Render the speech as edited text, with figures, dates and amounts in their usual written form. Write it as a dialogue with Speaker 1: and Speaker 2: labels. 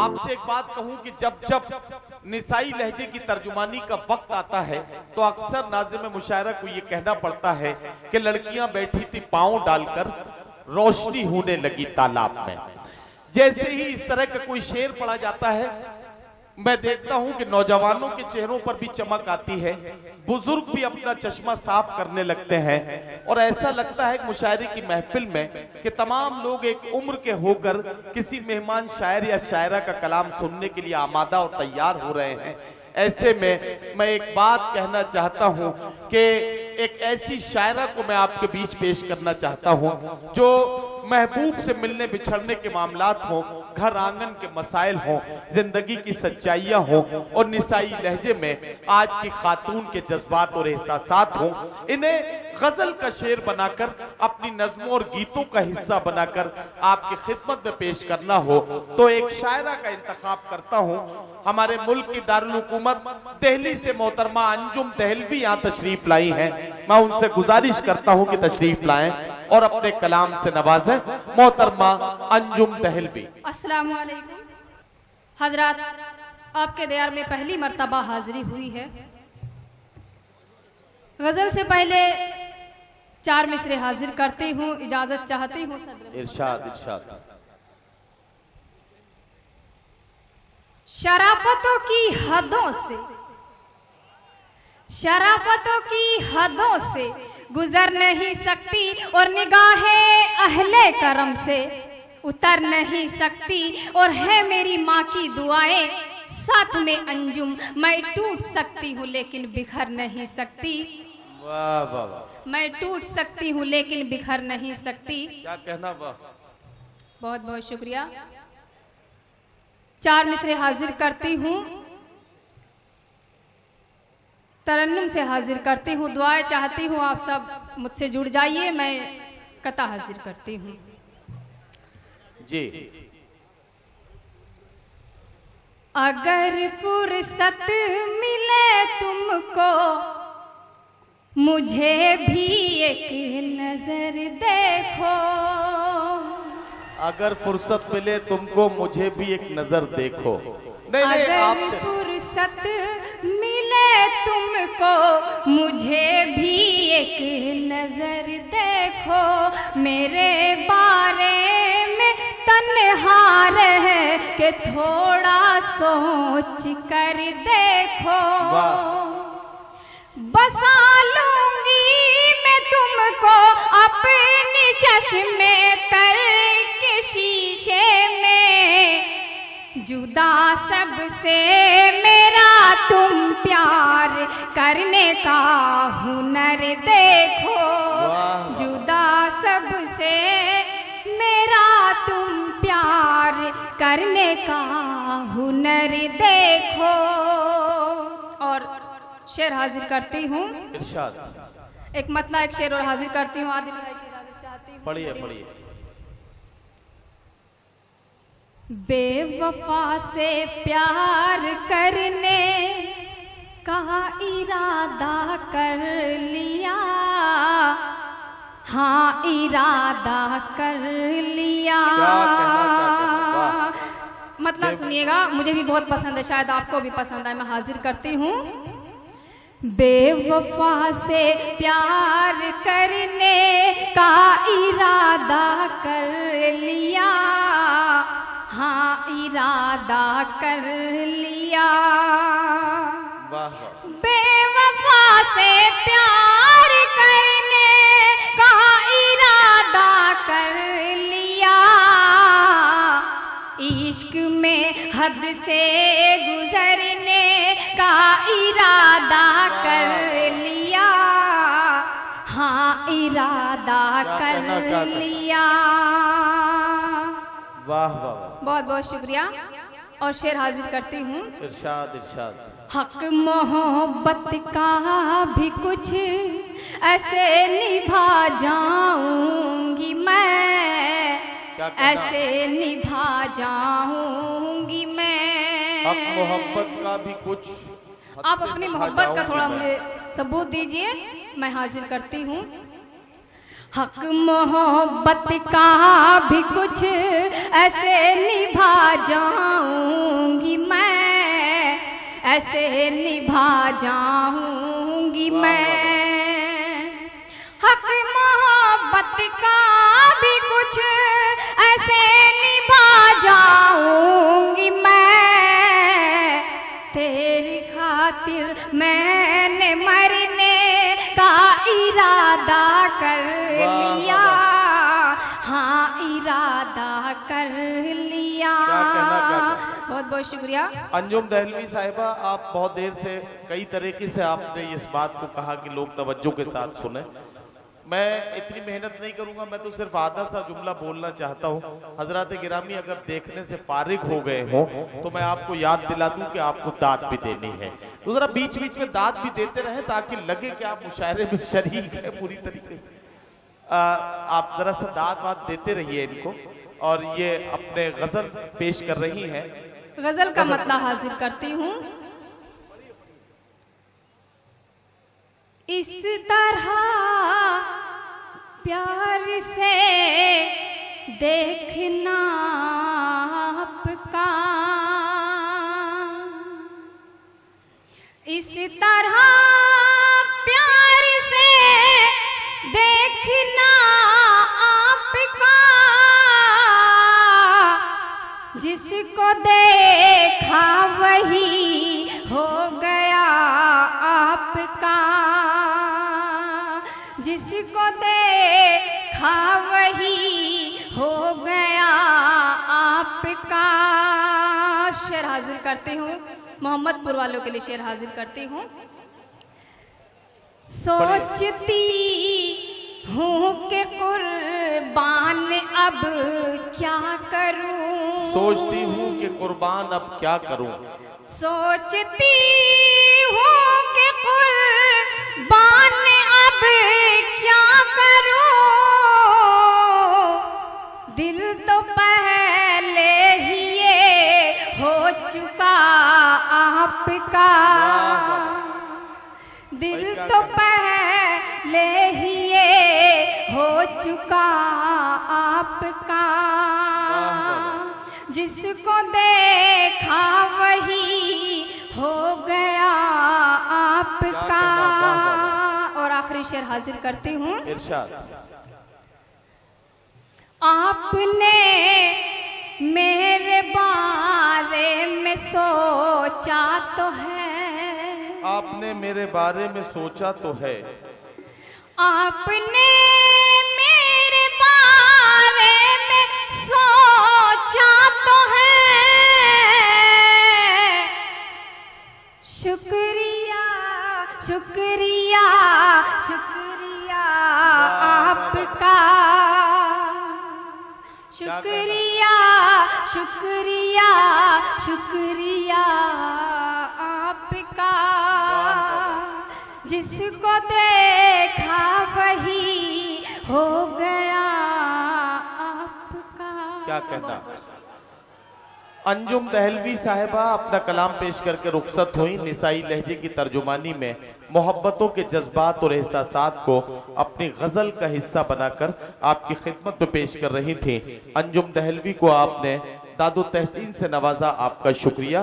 Speaker 1: आपसे एक बात कहूं कि जब जब निसाई लहजे की तर्जुमानी का वक्त आता है तो अक्सर नाज़िम मुशायरा को ये कहना पड़ता है कि लड़कियां बैठी थी पांव डालकर, रोशनी होने लगी तालाब में। जैसे ही इस तरह का कोई शेर पढ़ा जाता है, मैं देखता हूं कि नौजवानों के चेहरों पर भी चमक आती है, बुजुर्ग भी अपना चश्मा साफ करने लगते हैं और ऐसा लगता है मुशायरे की महफिल में कि तमाम लोग एक उम्र के होकर किसी मेहमान शायर या शायरा का कलाम सुनने के लिए आमादा और तैयार हो रहे हैं। ऐसे में मैं एक बात कहना चाहता हूं कि एक ऐसी शायरा को मैं आपके बीच पेश करना चाहता हूं जो महबूब से मिलने बिछड़ने के मामलात हों, घर आंगन के मसाइल हों, जिंदगी की सच्चाइयां हों और निसाई लहजे में आज की खातून के जज्बात और एहसासात हों। इन्हें गजल का शेर बनाकर, अपनी नज़्मों और गीतों का हिस्सा बनाकर आपकी खिदमत में पेश करना हो तो एक शायरा का इंतखाब करता हूं। हमारे मुल्क की दारुल हुकूमत दिल्ली से मोहतरमा अंजुम दहलवी यहाँ तशरीफ लाई हैं। मैं उनसे गुजारिश करता हूं कि तशरीफ लाएं और अपने कलाम से नवाजें। मोहतरमा अंजुम दहलवी।
Speaker 2: अस्सलाम वालेकुम हजरात, आपके दयार में पहली मर्तबा हाजिरी हुई है। गजल से पहले 4 मिसरे हाजिर करती हूँ, इजाजत चाहती हूँ।
Speaker 1: इरशाद इरशाद।
Speaker 2: शराफतों की हदों से, शराफतों की हदों से गुजर नहीं सकती और निगाहें अहले करम से उतर नहीं सकती। और है मेरी माँ की दुआएं साथ में अंजुम, मैं टूट सकती हूँ लेकिन बिखर नहीं सकती।
Speaker 1: वाह वाह वाह।
Speaker 2: मैं टूट सकती हूँ लेकिन बिखर नहीं सकती।
Speaker 1: क्या कहना, वाह।
Speaker 2: बहुत बहुत शुक्रिया। 4 मिसरे हाजिर करती हूँ, तरन्नुम से हाजिर करती हूँ, दुआएं चाहती हूँ आप सब मुझसे जुड़ जाइए। मैं कता हाजिर करती हूँ
Speaker 1: जी।
Speaker 2: अगर फुर्सत मिले तुमको मुझे भी एक नजर देखो।
Speaker 1: अगर फुर्सत मिले तुमको मुझे भी एक नजर देखो।
Speaker 2: अगर फुर्सत मिले तुमको मुझे भी एक नजर देखो। मेरे बारे में तन्हा रह के थोड़ा सोच कर देखो। बसा लूंगी मैं तुमको अपनी चश्मे तर के शीशे में। जुदा सबसे मेरा तुम प्यार करने का हुनर देखो। जुदा सबसे मेरा तुम प्यार करने का हुनर देखो। और शेर हाजिर करती हूँ। एक मतला एक शेर और हाजिर करती हूँ। आदिल भाई की इजाजत चाहती हूँ।
Speaker 1: पढ़िए पढ़िए।
Speaker 2: बेवफा से प्यार करने का इरादा कर लिया। हाँ इरादा कर लिया। मतलब सुनिएगा, मुझे भी बहुत पसंद है, शायद आपको भी पसंद आए। मैं हाजिर करती हूँ। बेवफा से प्यार करने का इरादा कर लिया। हाँ इरादा कर लिया। बेवफा से प्यार करने का इरादा कर लिया। इश्क में हद से गुजरने का इरादा कर लिया। हाँ इरादा कर लिया।
Speaker 1: वाह वाह।
Speaker 2: बहुत बहुत शुक्रिया। और शेर हाजिर करती हूँ।
Speaker 1: इरशाद इरशाद।
Speaker 2: हक मोहब्बत का भी कुछ ऐसे निभा जाऊंगी मैं। ऐसे निभा जाऊंगी मैं।
Speaker 1: हक मोहब्बत का भी कुछ।
Speaker 2: आप अपनी मोहब्बत का थोड़ा मुझे सबूत दीजिए। मैं हाजिर करती हूँ। हक मोहब्बत का भी कुछ ऐसे निभा जाऊं ऐसे निभा जाऊंगी मैं। हक मोहब्बत का भी कुछ ऐसे निभा जाऊंगी मैं। तेरी खातिर मैंने मरने का इरादा कर लिया, हाँ इरादा कर लिया। बहुत बहुत शुक्रिया।
Speaker 1: अंजुम दहलवी साहिबा, आप बहुत देर से कई तरीके से आपने इस बात को कहा कि लोग तवज्जो के साथ सुने। मैं इतनी मेहनत नहीं करूंगा, मैं तो सिर्फ आधा सा जुमला बोलना चाहता हूँ। हजरात गिरामी, अगर देखने से फारिग हो गए हो तो मैं आपको याद दिला दूं कि आपको दाद भी देनी है, तो जरा बीच बीच में दाद भी देते रहें ताकि लगे कि आप मुशायरे में शरीक है पूरी तरीके से। आप जरा सा दाद वाद देते रहिए इनको। और ये अपने गजल पेश कर रही हैं।
Speaker 2: गजल का मतला हाजिर करती हूँ। इस तरह प्यार से देखना आपका, इस तरह प्यार से देखना आपका, जिसको देखा वही हो गया आपका, जिसको देखा वही हो गया आपका। शेर हाजिर करती हूँ, मोहम्मदपुर वालों के लिए शेर हाजिर करती हूँ। सोचती हूँ कि कुर्बान अब क्या करूँ,
Speaker 1: सोचती हूँ कि कुर्बान अब क्या करूँ,
Speaker 2: सोचती हूँ कि कुर्बान अब क्या करूँ, दिल तो पहले ही ये हो चुका आपका, दिल तो पहले ही ये हो चुका आपका, जिसको देखा वही हो गया आपका। और आखिरी शेर हाजिर करती हूँ।
Speaker 1: इरशाद।
Speaker 2: आपने मेरे बारे में सोचा तो है,
Speaker 1: आपने मेरे बारे में सोचा तो है,
Speaker 2: आपने मेरे बारे में सोचा तो है, शुक्रिया शुक्रिया शुक्रिया आपका, शुक्रिया शुक्रिया शुक्रिया आपका, जिसको देखा वही हो गया आपका।
Speaker 1: क्या कहना। अंजुम दहलवी साहिबा अपना कलाम पेश करके रुखसत हुई। निसाई लहजे की तर्जुमानी में मोहब्बतों के जज्बात और एहसासात को अपनी गजल का हिस्सा बनाकर आपकी खिदमत में पेश कर रही थी। अंजुम दहलवी को आपने दादो तहसीन से नवाजा, आपका शुक्रिया।